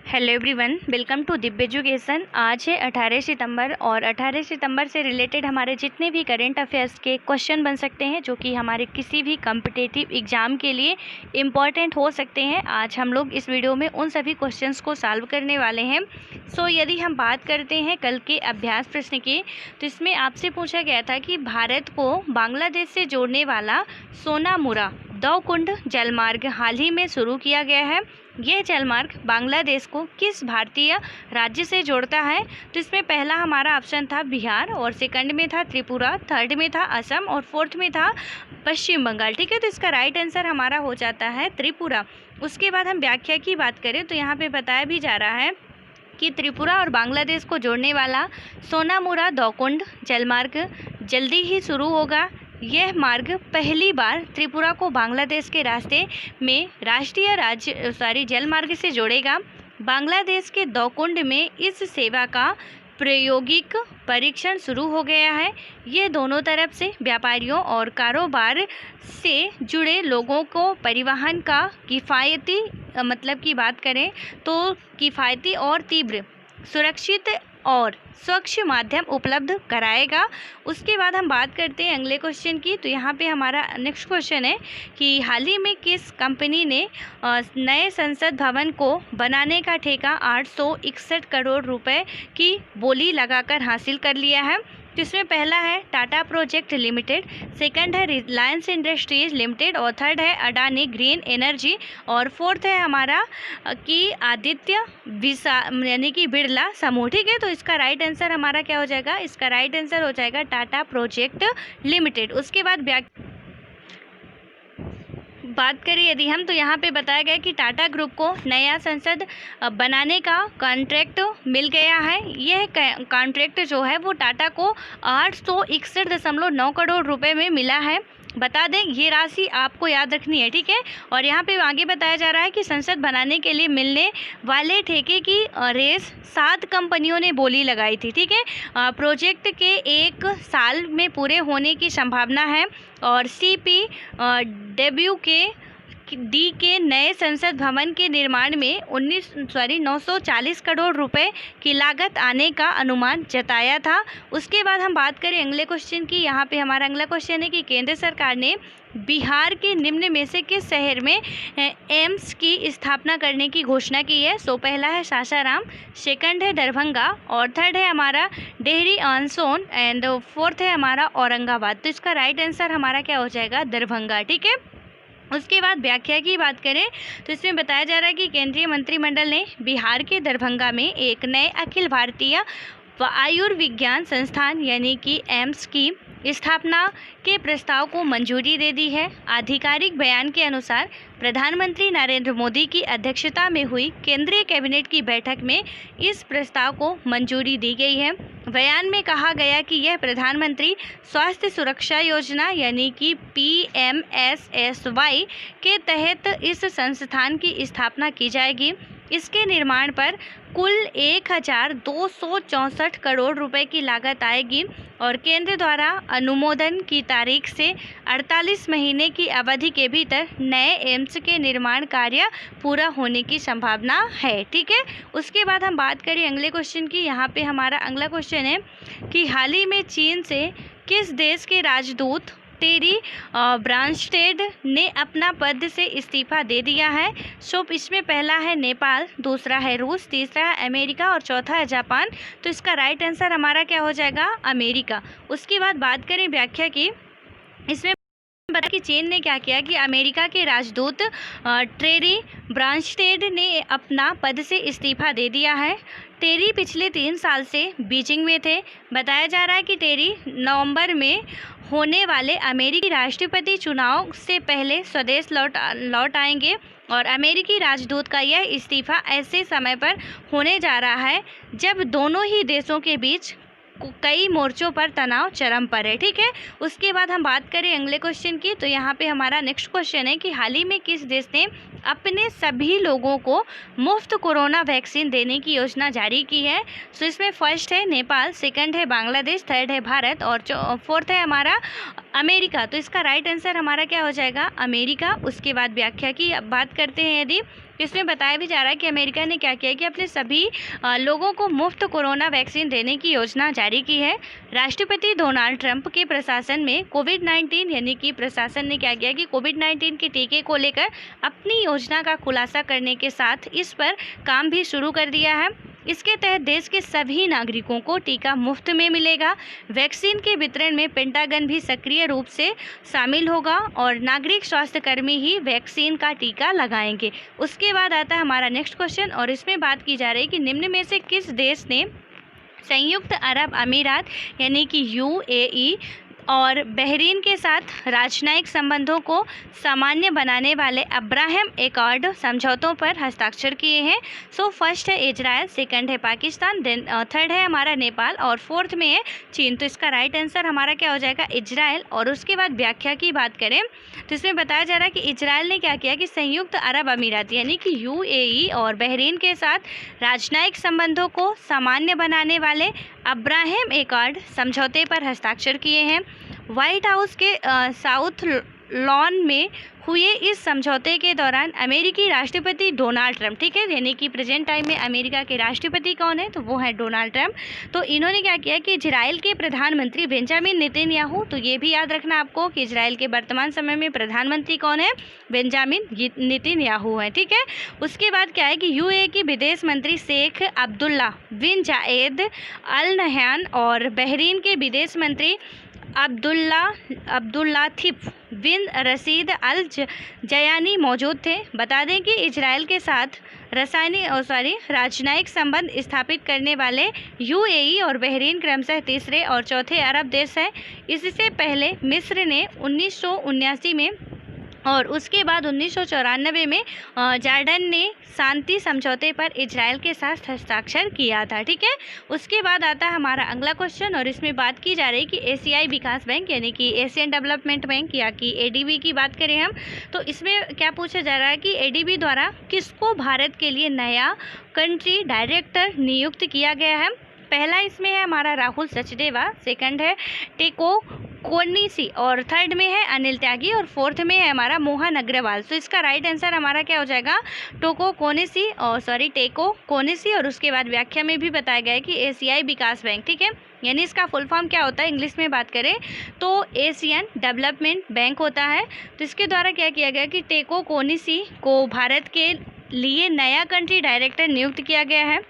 Hello everyone, welcome to Divya education. आज है 18 सितंबर और 18 सितंबर से रिलेटेड हमारे जितने भी करेंट अफेयर्स के क्वेश्चन बन सकते हैं जो कि हमारे किसी भी कॉम्पिटिटिव एग्ज़ाम के लिए इम्पॉर्टेंट हो सकते हैं, आज हम लोग इस वीडियो में उन सभी क्वेश्चंस को सॉल्व करने वाले हैं। यदि हम बात करते हैं कल के अभ्यास प्रश्न की, तो इसमें आपसे पूछा गया था कि भारत को बांग्लादेश से जोड़ने वाला सोनामुरा दौकुंड जलमार्ग हाल ही में शुरू किया गया है। यह जलमार्ग बांग्लादेश को किस भारतीय राज्य से जोड़ता है? तो इसमें पहला हमारा ऑप्शन था बिहार, और सेकंड में था त्रिपुरा, थर्ड में था असम और फोर्थ में था पश्चिम बंगाल। ठीक है, तो इसका राइट आंसर हमारा हो जाता है त्रिपुरा। उसके बाद हम व्याख्या की बात करें तो यहाँ पे बताया भी जा रहा है कि त्रिपुरा और बांग्लादेश को जोड़ने वाला सोनामुरा दौकुंड जलमार्ग जल्दी ही शुरू होगा। यह मार्ग पहली बार त्रिपुरा को बांग्लादेश के रास्ते में राष्ट्रीय जलमार्ग से जोड़ेगा। बांग्लादेश के दौकुंड में इस सेवा का प्रायोगिक परीक्षण शुरू हो गया है। यह दोनों तरफ से व्यापारियों और कारोबार से जुड़े लोगों को परिवहन का किफ़ायती की बात करें तो किफ़ायती और तीव्र, सुरक्षित और स्वच्छ माध्यम उपलब्ध कराएगा। उसके बाद हम बात करते हैं अगले क्वेश्चन की, तो यहाँ पे हमारा नेक्स्ट क्वेश्चन है कि हाल ही में किस कंपनी ने नए संसद भवन को बनाने का ठेका 861 करोड़ रुपए की बोली लगाकर हासिल कर लिया है? तो इसमें पहला है टाटा प्रोजेक्ट लिमिटेड, सेकंड है रिलायंस इंडस्ट्रीज लिमिटेड और थर्ड है अडानी ग्रीन एनर्जी और फोर्थ है हमारा कि आदित्य बिरला समूह। ठीक है, तो इसका राइट आंसर हमारा क्या हो जाएगा? इसका राइट आंसर हो जाएगा टाटा प्रोजेक्ट लिमिटेड। उसके बाद बात करें यदि हम, तो यहाँ पे बताया गया कि टाटा ग्रुप को नया संसद बनाने का कॉन्ट्रैक्ट मिल गया है। यह कॉन्ट्रैक्ट जो है वो टाटा को 861.9 करोड़ रुपए में मिला है। बता दें, ये राशि आपको याद रखनी है। ठीक है, और यहाँ पे आगे बताया जा रहा है कि संसद बनाने के लिए मिलने वाले ठेके की रेस 7 कंपनियों ने बोली लगाई थी। ठीक है, प्रोजेक्ट के 1 साल में पूरे होने की संभावना है और CPDCL के नए संसद भवन के निर्माण में 940 करोड़ रुपए की लागत आने का अनुमान जताया था। उसके बाद हम बात करें अगले क्वेश्चन की। यहाँ पे हमारा अगला क्वेश्चन है कि केंद्र सरकार ने बिहार के निम्न में से किस शहर में एम्स की स्थापना करने की घोषणा की है? पहला है सासाराम, सेकंड है दरभंगा और थर्ड है हमारा डेहरी ऑन सोन एंड फोर्थ है हमारा औरंगाबाद। तो इसका राइट आंसर हमारा क्या हो जाएगा? दरभंगा। ठीक है, उसके बाद व्याख्या की बात करें तो इसमें बताया जा रहा है कि केंद्रीय मंत्रिमंडल ने बिहार के दरभंगा में एक नए अखिल भारतीय आयुर्विज्ञान संस्थान यानी कि एम्स की स्थापना के प्रस्ताव को मंजूरी दे दी है। आधिकारिक बयान के अनुसार प्रधानमंत्री नरेंद्र मोदी की अध्यक्षता में हुई केंद्रीय कैबिनेट की बैठक में इस प्रस्ताव को मंजूरी दी गई है। बयान में कहा गया कि यह प्रधानमंत्री स्वास्थ्य सुरक्षा योजना यानी कि PMSSY के तहत इस संस्थान की स्थापना की जाएगी। इसके निर्माण पर कुल 1264 करोड़ रुपए की लागत आएगी और केंद्र द्वारा अनुमोदन की तारीख से 48 महीने की अवधि के भीतर नए एम्स के निर्माण कार्य पूरा होने की संभावना है। ठीक है, उसके बाद हम बात करें अगले क्वेश्चन की। यहाँ पे हमारा अगला क्वेश्चन है कि हाल ही में चीन से किस देश के राजदूत टेरी ब्रांस्टेड ने अपना पद से इस्तीफा दे दिया है? इसमें पहला है नेपाल, दूसरा है रूस, तीसरा है अमेरिका और चौथा है जापान। तो इसका राइट आंसर हमारा क्या हो जाएगा? अमेरिका। उसके बाद बात करें व्याख्या की। इसमें बता कि चीन ने क्या किया कि अमेरिका के राजदूत टेरी ब्रांस्टेड ने अपना पद से इस्तीफा दे दिया है। टेरी पिछले 3 साल से बीजिंग में थे। बताया जा रहा है कि टेरी नवंबर में होने वाले अमेरिकी राष्ट्रपति चुनाव से पहले स्वदेश लौट आएंगे और अमेरिकी राजदूत का यह इस्तीफा ऐसे समय पर होने जा रहा है जब दोनों ही देशों के बीच कई मोर्चों पर तनाव चरम पर है। ठीक है, उसके बाद हम बात करें अगले क्वेश्चन की, तो यहाँ पे हमारा नेक्स्ट क्वेश्चन है कि हाल ही में किस देश ने अपने सभी लोगों को मुफ्त कोरोना वैक्सीन देने की योजना जारी की है। सो इसमें फर्स्ट है नेपाल, सेकंड है बांग्लादेश, थर्ड है भारत और फोर्थ है हमारा अमेरिका। तो इसका राइट आंसर हमारा क्या हो जाएगा? अमेरिका। उसके बाद व्याख्या की अब बात करते हैं यदि, तो इसमें बताया भी जा रहा है कि अमेरिका ने क्या किया कि अपने सभी लोगों को मुफ्त कोरोना वैक्सीन देने की योजना जारी की है। राष्ट्रपति डोनाल्ड ट्रंप के प्रशासन में कोविड-19 यानी कि प्रशासन ने क्या किया कि कोविड-19 के टीके को लेकर अपनी योजना का खुलासा करने के साथ इस पर काम भी शुरू कर दिया है। इसके तहत देश के सभी नागरिकों को टीका मुफ्त में मिलेगा। वैक्सीन के वितरण में पेंटागन भी सक्रिय रूप से शामिल होगा और नागरिक स्वास्थ्य कर्मी ही वैक्सीन का टीका लगाएंगे। उसके बाद आता है हमारा नेक्स्ट क्वेश्चन और इसमें बात की जा रही है कि निम्न में से किस देश ने संयुक्त अरब अमीरात यानी कि यूएई और बहरीन के साथ राजनयिक संबंधों को सामान्य बनाने वाले अब्राहम एकॉर्ड समझौतों पर हस्ताक्षर किए हैं। सो फर्स्ट है इजराइल, सेकंड है पाकिस्तान, देन थर्ड है हमारा नेपाल और फोर्थ में है चीन। तो इसका राइट आंसर हमारा क्या हो जाएगा? इजराइल। और उसके बाद व्याख्या की बात करें तो इसमें बताया जा रहा है कि इजराइल ने क्या किया कि संयुक्त अरब अमीरात यानी कि यूएई और बहरीन के साथ राजनयिक संबंधों को सामान्य बनाने वाले अब्राहम एकॉर्ड समझौते पर हस्ताक्षर किए हैं। व्हाइट हाउस के साउथ लॉन में हुए इस समझौते के दौरान अमेरिकी राष्ट्रपति डोनाल्ड ट्रंप, ठीक है, यानी कि प्रेजेंट टाइम में अमेरिका के राष्ट्रपति कौन है? तो वो है डोनाल्ड ट्रंप। तो इन्होंने क्या किया कि इजराइल के प्रधानमंत्री बेंजामिन नेतन्याहू, तो ये भी याद रखना आपको कि इजराइल के वर्तमान समय में प्रधानमंत्री कौन है? बेंजामिन नेतन्याहू है, ठीक है। उसके बाद क्या है कि यूएई के विदेश मंत्री शेख अब्दुल्ला बिन जायद अल नहयान और बहरीन के विदेश मंत्री अब्दुल्लाथिफ बिन रशीद अल जयानी मौजूद थे। बता दें कि इजराइल के साथ राजनयिक संबंध स्थापित करने वाले यूएई और बहरीन क्रमशः तीसरे और चौथे अरब देश हैं। इससे पहले मिस्र ने 1979 में और उसके बाद 1994 में जॉर्डन ने शांति समझौते पर इजराइल के साथ हस्ताक्षर किया था, ठीक है। उसके बाद आता है हमारा अगला क्वेश्चन और इसमें बात की जा रही है कि एशियाई विकास बैंक यानी कि एशियन डेवलपमेंट बैंक या कि एडीबी की बात करें हम तो इसमें क्या पूछा जा रहा है कि एडीबी द्वारा किसको भारत के लिए नया कंट्री डायरेक्टर नियुक्त किया गया है? पहला इसमें है हमारा राहुल सचदेवा, सेकंड है टेको कोनिसी और थर्ड में है अनिल त्यागी और फोर्थ में है हमारा मोहन अग्रवाल। तो इसका राइट आंसर हमारा क्या हो जाएगा? टेको कोनिसी। और उसके बाद व्याख्या में भी बताया गया है कि एशियाई विकास बैंक, ठीक है, यानी इसका फुल फॉर्म क्या होता है इंग्लिश में बात करें तो एशियन डेवलपमेंट बैंक होता है। तो इसके द्वारा क्या किया गया कि टेको कोनिसी को भारत के लिए नया कंट्री डायरेक्टर नियुक्त किया गया है।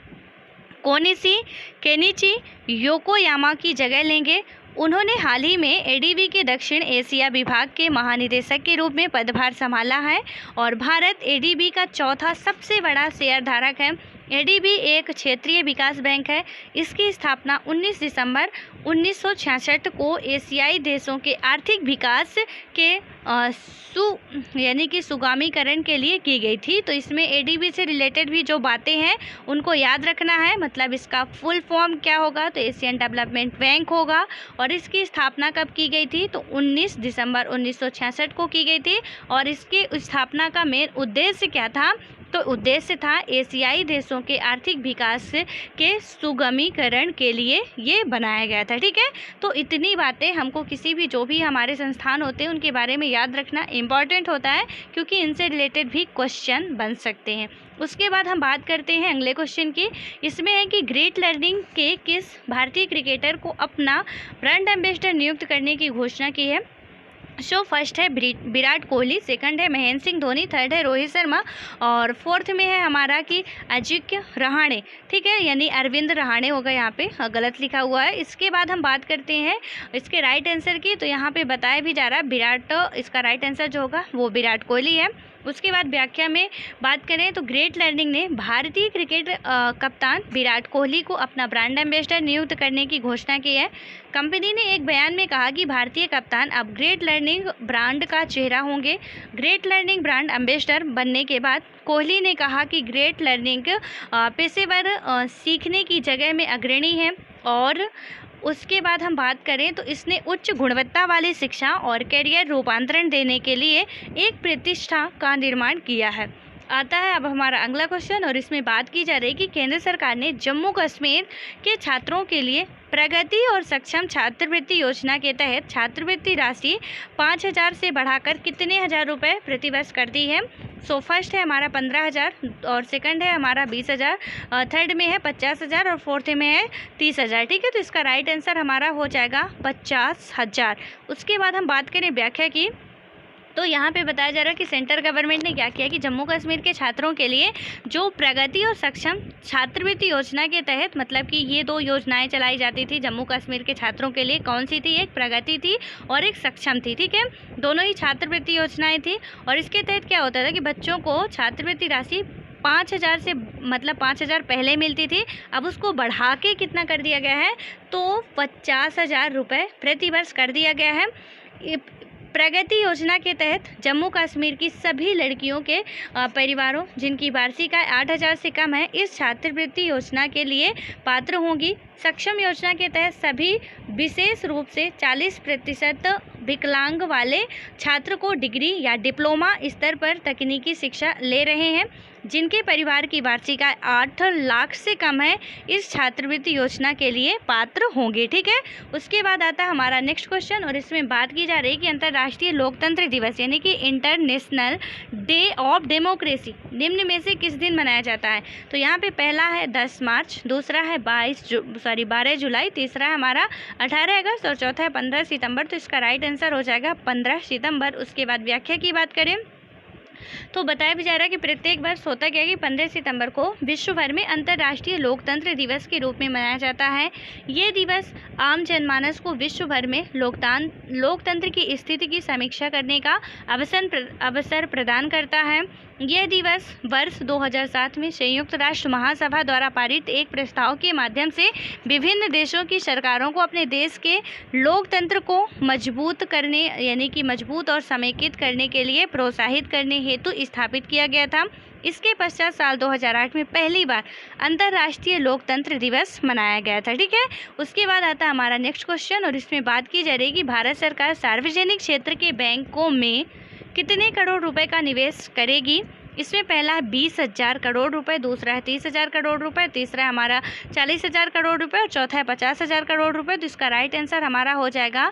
कोनिसी केनिची योकोयामा की जगह लेंगे। उन्होंने हाल ही में एडीबी के दक्षिण एशिया विभाग के महानिदेशक के रूप में पदभार संभाला है और भारत एडीबी का चौथा सबसे बड़ा शेयरधारक है। एडीबी एक क्षेत्रीय विकास बैंक है। इसकी स्थापना 19 दिसंबर 1966 को एशियाई देशों के आर्थिक विकास के यानी कि सुगमीकरण के लिए की गई थी। तो इसमें एडीबी से रिलेटेड भी जो बातें हैं उनको याद रखना है। मतलब इसका फुल फॉर्म क्या होगा? तो एशियन डेवलपमेंट बैंक होगा। और इसकी स्थापना कब की गई थी? तो 19 दिसंबर 1966 को की गई थी। और इसकी स्थापना का मेन उद्देश्य क्या था? तो उद्देश्य था एशियाई देशों के आर्थिक विकास के सुगमीकरण के लिए ये बनाया गया था, ठीक है। तो इतनी बातें हमको किसी भी जो भी हमारे संस्थान होते हैं उनके बारे में याद रखना इम्पॉर्टेंट होता है क्योंकि इनसे रिलेटेड भी क्वेश्चन बन सकते हैं। उसके बाद हम बात करते हैं अगले क्वेश्चन की। इसमें है कि ग्रेट लर्निंग के किस भारतीय क्रिकेटर को अपना ब्रांड एम्बेसडर नियुक्त करने की घोषणा की है? सो फर्स्ट है विराट कोहली, सेकंड है महेंद्र सिंह धोनी, थर्ड है रोहित शर्मा और फोर्थ में है हमारा कि अजिंक्य रहाणे, ठीक है, यानी अरविंद रहाणे होगा, यहाँ पे गलत लिखा हुआ है। इसके बाद हम बात करते हैं इसके राइट आंसर की। तो यहाँ पे बताया भी जा रहा है इसका राइट आंसर जो होगा वो विराट कोहली है। उसके बाद व्याख्या में बात करें तो ग्रेट लर्निंग ने भारतीय क्रिकेट कप्तान विराट कोहली को अपना ब्रांड एम्बेसडर नियुक्त करने की घोषणा की है। कंपनी ने एक बयान में कहा कि भारतीय कप्तान अब ग्रेट लर्निंग ब्रांड का चेहरा होंगे। ग्रेट लर्निंग ब्रांड एम्बेसडर बनने के बाद कोहली ने कहा कि ग्रेट लर्निंग पेशेवर सीखने की जगह में अग्रणी है। और उसके बाद हम बात करें तो इसने उच्च गुणवत्ता वाली शिक्षा और कैरियर रूपांतरण देने के लिए एक प्रतिष्ठा का निर्माण किया है। आता है अब हमारा अगला क्वेश्चन और इसमें बात की जा रही है कि केंद्र सरकार ने जम्मू कश्मीर के छात्रों के लिए प्रगति और सक्षम छात्रवृत्ति योजना के तहत छात्रवृत्ति राशि 5,000 से बढ़ाकर कितने हज़ार रुपये प्रतिवर्ष कर दी है। सो फर्स्ट है हमारा 15,000 और सेकंड है हमारा 20,000, थर्ड में है 50,000 और फोर्थ में है 30,000। ठीक है, तो इसका राइट आंसर हमारा हो जाएगा 50,000। उसके बाद हम बात करें व्याख्या की, तो यहाँ पे बताया जा रहा है कि सेंट्रल गवर्नमेंट ने क्या किया कि जम्मू कश्मीर के छात्रों के लिए जो प्रगति और सक्षम छात्रवृत्ति योजना के तहत, मतलब कि ये दो योजनाएं चलाई जाती थी जम्मू कश्मीर के छात्रों के लिए। कौन सी थी? एक प्रगति थी और एक सक्षम थी। ठीक है, दोनों ही छात्रवृत्ति योजनाएं थी और इसके तहत क्या होता था कि बच्चों को छात्रवृत्ति राशि 5,000 से, मतलब 5,000 पहले मिलती थी, अब उसको बढ़ा के कितना कर दिया गया है, तो 50,000 रुपये प्रतिवर्ष कर दिया गया है। प्रगति योजना के तहत जम्मू कश्मीर की सभी लड़कियों के परिवारों जिनकी वार्षिक आय 8,000 से कम है इस छात्रवृत्ति योजना के लिए पात्र होंगी। सक्षम योजना के तहत सभी विशेष रूप से 40% विकलांग वाले छात्र को डिग्री या डिप्लोमा स्तर पर तकनीकी शिक्षा ले रहे हैं जिनके परिवार की वार्षिक आय 8 लाख से कम है इस छात्रवृत्ति योजना के लिए पात्र होंगे। ठीक है, उसके बाद आता है हमारा नेक्स्ट क्वेश्चन और इसमें बात की जा रही है कि अंतर्राष्ट्रीय लोकतंत्र दिवस यानी कि इंटरनेशनल डे ऑफ डेमोक्रेसी निम्न में से किस दिन मनाया जाता है। तो यहाँ पे पहला है 10 मार्च, दूसरा है 12 जुलाई, तीसरा है हमारा 18 अगस्त और चौथा है 15 सितंबर। तो इसका राइट आंसर हो जाएगा 15 सितंबर। उसके बाद व्याख्या की बात करें तो बताया भी जा रहा है कि प्रत्येक वर्ष होता क्या है कि 15 सितंबर को विश्व भर में अंतर्राष्ट्रीय लोकतंत्र दिवस के रूप में मनाया जाता है। ये दिवस आम जनमानस को विश्व भर में लोकतंत्र की स्थिति की समीक्षा करने का अवसर प्रदान करता है। यह दिवस वर्ष 2007 में संयुक्त राष्ट्र महासभा द्वारा पारित एक प्रस्ताव के माध्यम से विभिन्न देशों की सरकारों को अपने देश के लोकतंत्र को मजबूत करने यानी कि मजबूत और समेकित करने के लिए प्रोत्साहित करने हेतु स्थापित किया गया था। इसके पश्चात साल 2008 में पहली बार अंतर्राष्ट्रीय लोकतंत्र दिवस मनाया गया था। ठीक है, उसके बाद आता है हमारा नेक्स्ट क्वेश्चन और इसमें बात की जा रही है कि भारत सरकार सार्वजनिक क्षेत्र के बैंकों में कितने करोड़ रुपए का निवेश करेगी। इसमें पहला है 20,000 करोड़ रुपए, दूसरा है 30,000 करोड़ रुपए, तीसरा है हमारा 40,000 करोड़ रुपए और चौथा है 50,000 करोड़ रुपए। तो इसका राइट आंसर हमारा हो जाएगा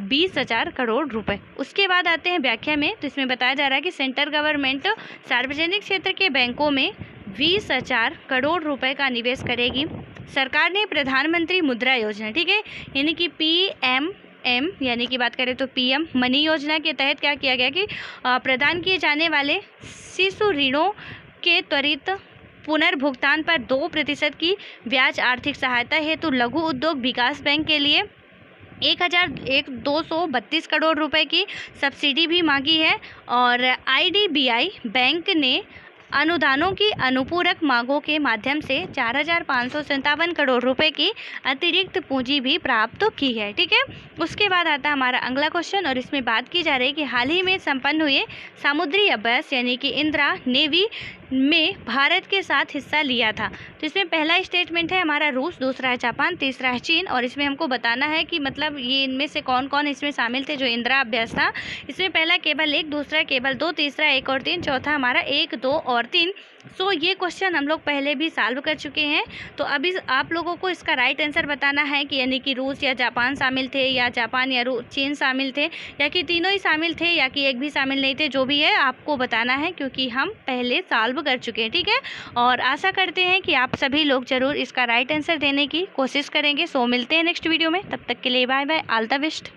20,000 करोड़ रुपए। उसके बाद आते हैं व्याख्या में, तो इसमें बताया जा रहा है कि सेंट्रल गवर्नमेंट सार्वजनिक क्षेत्र के बैंकों में 20,000 करोड़ रुपए का निवेश करेगी। सरकार ने प्रधानमंत्री मुद्रा योजना, ठीक है, यानी कि PMM यानी कि बात करें तो PM मनी योजना के तहत क्या किया गया कि प्रदान किए जाने वाले शिशु ऋणों के त्वरित पुनर्भुगतान पर 2% की ब्याज आर्थिक सहायता हेतु लघु उद्योग विकास बैंक के लिए 1,232 करोड़ रुपए की सब्सिडी भी मांगी है और IDBI बैंक ने अनुदानों की अनुपूरक मांगों के माध्यम से 4,557 करोड़ रुपए की अतिरिक्त पूंजी भी प्राप्त की है। ठीक है, उसके बाद आता है हमारा अगला क्वेश्चन और इसमें बात की जा रही है कि हाल ही में संपन्न हुए समुद्री अभ्यास यानी कि इंदिरा नेवी में भारत के साथ हिस्सा लिया था। तो इसमें पहला स्टेटमेंट है हमारा रूस, दूसरा है जापान, तीसरा है चीन और इसमें हमको बताना है कि मतलब ये इनमें से कौन कौन इसमें शामिल थे जो इंदिरा अभ्यास था। इसमें पहला केवल 1, दूसरा केवल 2, तीसरा 1 और 3, चौथा हमारा 1, 2 और 3। सो ये क्वेश्चन हम लोग पहले भी सॉल्व कर चुके हैं। तो अभी आप लोगों को इसका राइट आंसर बताना है कि यानी कि रूस या जापान शामिल थे या जापान या चीन शामिल थे या कि तीनों ही शामिल थे या कि एक भी शामिल नहीं थे। जो भी है आपको बताना है क्योंकि हम पहले सॉल्व कर चुके हैं। ठीक है, और आशा करते हैं कि आप सभी लोग जरूर इसका राइट आंसर देने की कोशिश करेंगे। सो मिलते हैं नेक्स्ट वीडियो में, तब तक के लिए bye bye, all the best.